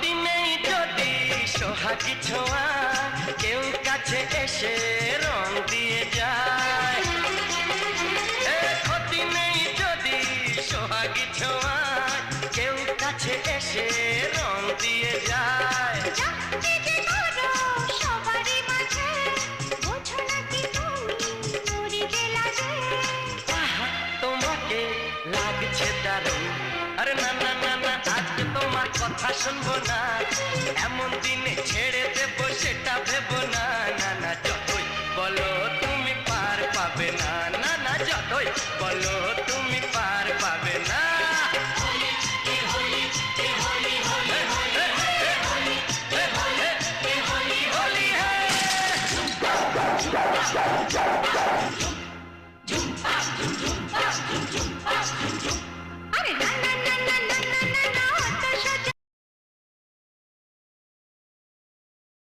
ক্ষতি নেই যদি সোহাগী ছোঁয়া কেউ কাছে এসে রং দিয়ে যায়। ক্ষতি নেই যদি সোহাগী ছোঁয়া কেউ কাছে এসে রং দিয়ে যায়। তোমাকে লাগছে দারুণ, আরে না না না না আজকে তোমার কথা শুনবো না, এমন দিনে ছেড়ে দেবো সেটা ভেবো না। না না যতই বলো তুমি পার পাবে না, না না যতই বলো তুমি পার পাবে না। Jump, jump, jump, jump, jump, jump, jump, jump, jump, jump, jump, jump,